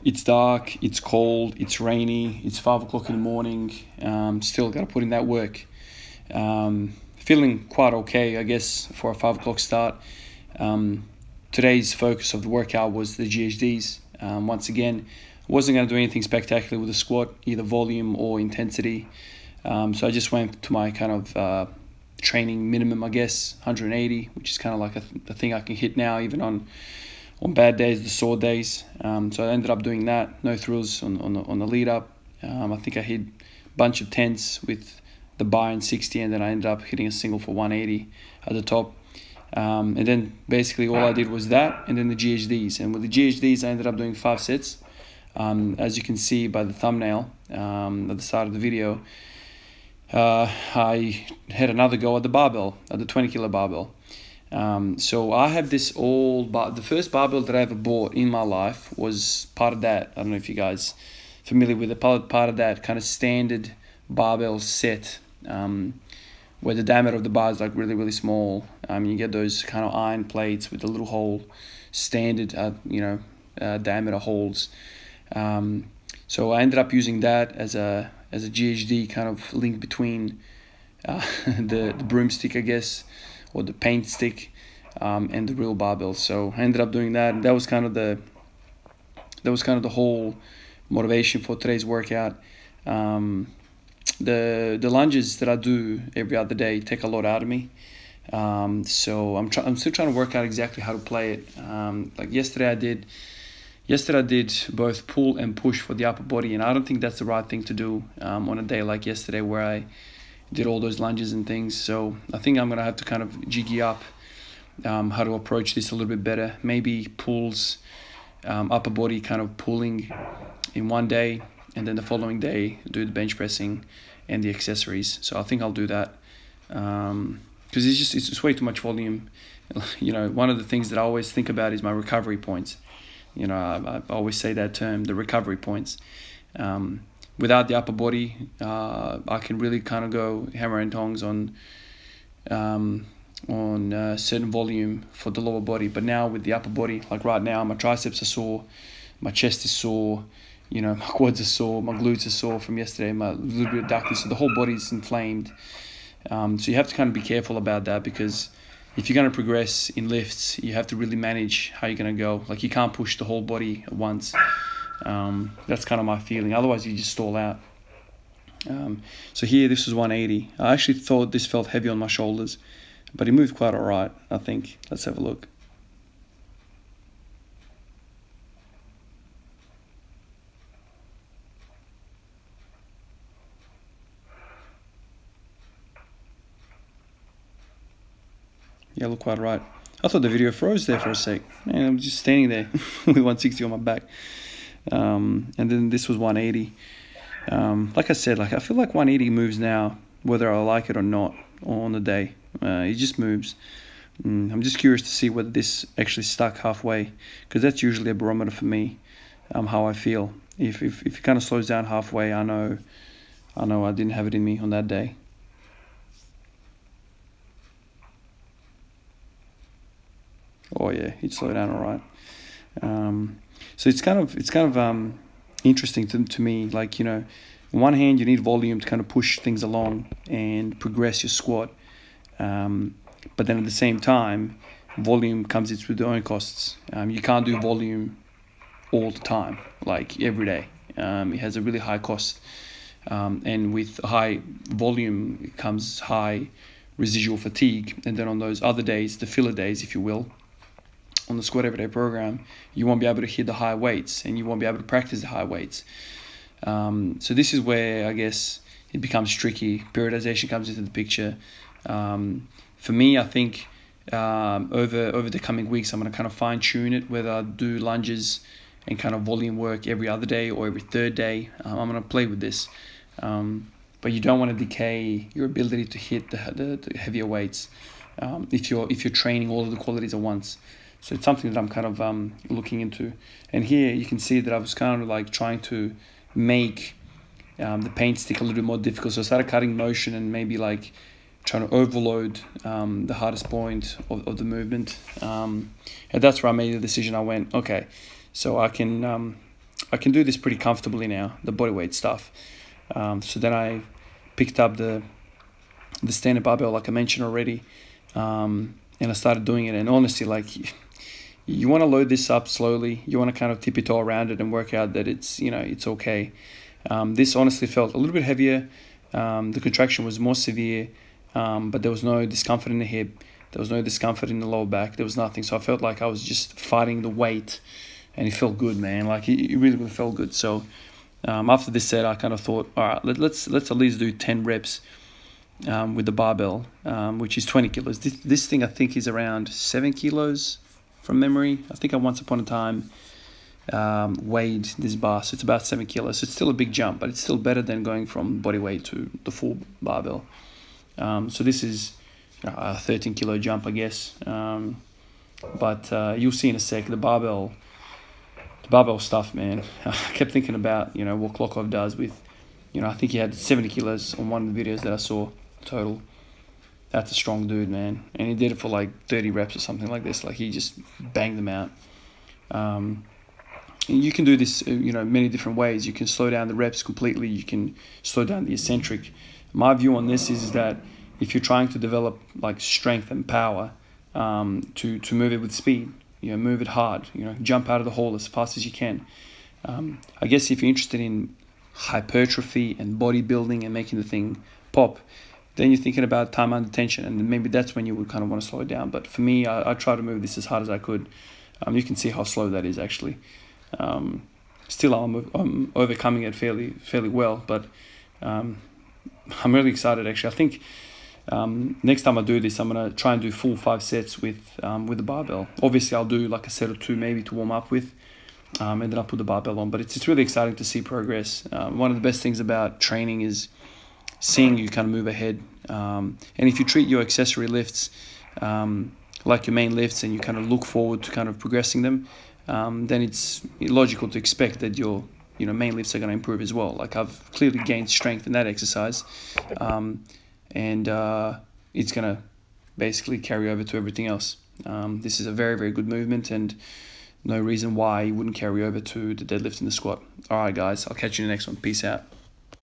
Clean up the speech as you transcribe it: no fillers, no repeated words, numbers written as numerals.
It's dark, it's cold, it's rainy, it's 5 o'clock in the morning. Still got to put in that work. Feeling quite okay, I guess, for a 5 o'clock start. Today's focus of the workout was the GHDs. Once again, wasn't going to do anything spectacular with the squat, either volume or intensity. So I just went to my kind of training minimum, I guess, 180, which is kind of like a thing I can hit now, even on bad days, the sore days. So I ended up doing that. No thrills on the lead up. I think I hit a bunch of 10s with the bar in 60, and then I ended up hitting a single for 180 at the top. And then basically all I did was that, and then the GHDs. And with the GHDs, I ended up doing 5 sets. As you can see by the thumbnail at the start of the video, I had another go at the barbell, at the 20 kilo barbell. So I have this the first barbell that I ever bought in my life was part of that. I don't know if you guys are familiar with it, part of that kind of standard barbell set, where the diameter of the bar is like really, really small. You get those kind of iron plates with the little hole, standard, diameter holes. So I ended up using that as a GHD kind of link between the broomstick, I guess, or the paint stick, and the real barbell. So I ended up doing that, and that was kind of the whole motivation for today's workout. The lunges that I do every other day take a lot out of me. So I'm still trying to work out exactly how to play it. Like yesterday I did both pull and push for the upper body, and I don't think that's the right thing to do on a day like yesterday where I did all those lunges and things. So I think I'm gonna have to kind of jiggy up how to approach this a little bit better. Maybe pulls, upper body kind of pulling in one day, and then the following day do the bench pressing and the accessories. So I think I'll do that, because it's just way too much volume. One of the things that I always think about is my recovery points. I always say that term, the recovery points. Without the upper body, I can really kind of go hammer and tongs on certain volume for the lower body. But now with the upper body, like right now, my triceps are sore, my chest is sore, my quads are sore, my glutes are sore from yesterday, my little bit of ductless, so the whole body is inflamed. So you have to kind of be careful about that, because if you're going to progress in lifts, you have to really manage how you're going to go. Like, you can't push the whole body at once. That's kind of my feeling. Otherwise, you just stall out. So here, this is 180. I actually thought this felt heavy on my shoulders, but it moved quite all right, I think. Let's have a look. Yeah, look quite right. I thought the video froze there for a sec. Man, I'm just standing there with 160 on my back. And then this was 180. Like I said, I feel like 180 moves now, whether I like it or not, on the day. It just moves. I'm just curious to see whether this actually stuck halfway, because that's usually a barometer for me, how I feel. If it kind of slows down halfway, I know I didn't have it in me on that day. Oh yeah, it slowed down all right. So it's kind of interesting to me. Like, on one hand, you need volume to kind of push things along and progress your squat, but then at the same time, volume comes with its own costs. You can't do volume all the time, like every day. It has a really high cost, and with high volume comes high residual fatigue. And then on those other days, the filler days, if you will, on the Squat Everyday program, you won't be able to hit the high weights, and you won't be able to practice the high weights. So this is where I guess it becomes tricky. Periodization comes into the picture. For me, I think over the coming weeks, I'm going to kind of fine tune it, whether I do lunges and kind of volume work every other day or every third day. I'm going to play with this. But you don't want to decay your ability to hit the heavier weights if you're training all of the qualities at once. So it's something that I'm kind of looking into. And here you can see that I was kind of like trying to make the paint stick a little bit more difficult. So I started cutting motion and maybe like trying to overload the hardest point of the movement. And that's where I made the decision. I went, okay, so I can I can do this pretty comfortably now, the bodyweight stuff. So then I picked up the standard barbell, like I mentioned already, and I started doing it. And honestly, like, you want to load this up slowly. You want to kind of tiptoe around it and work out that it's, you know, it's okay. This honestly felt a little bit heavier. The contraction was more severe, but there was no discomfort in the hip. There was no discomfort in the lower back. There was nothing. So I felt like I was just fighting the weight, and it felt good, man. Like, it really felt good. So after this set, I kind of thought, all right, let's at least do 10 reps with the barbell, which is 20 kilos. This thing I think is around 7 kilos from memory. I think I once upon a time weighed this bar, so it's about 7 kilos. So it's still a big jump, but it's still better than going from body weight to the full barbell. So this is a 13 kilo jump, I guess. But you'll see in a sec, the barbell stuff, man. I kept thinking about, you know, what Klokov does with, you know, I think he had 70 kilos on one of the videos that I saw total. That's a strong dude, man. And he did it for like 30 reps or something like this. Like, he just banged them out. You can do this, you know, many different ways. You can slow down the reps completely. You can slow down the eccentric. My view on this is that if you're trying to develop like strength and power, to move it with speed, you know, move it hard, you know, jump out of the hole as fast as you can. I guess if you're interested in hypertrophy and bodybuilding and making the thing pop, then you're thinking about time under tension, and maybe that's when you would kind of want to slow it down. But for me, I try to move this as hard as I could. You can see how slow that is actually. Still, I'm overcoming it fairly well, but I'm really excited actually. I think next time I do this, I'm gonna try and do full 5 sets with the barbell. Obviously, I'll do like a set or 2 maybe to warm up with, and then I'll put the barbell on. But it's really exciting to see progress. One of the best things about training is seeing you kind of move ahead. And if you treat your accessory lifts like your main lifts, and you kind of look forward to kind of progressing them, then it's logical to expect that your main lifts are going to improve as well. Like, I've clearly gained strength in that exercise, and it's going to basically carry over to everything else. This is a very, very good movement, and no reason why it wouldn't carry over to the deadlift and the squat. All right, guys, I'll catch you in the next one. Peace out.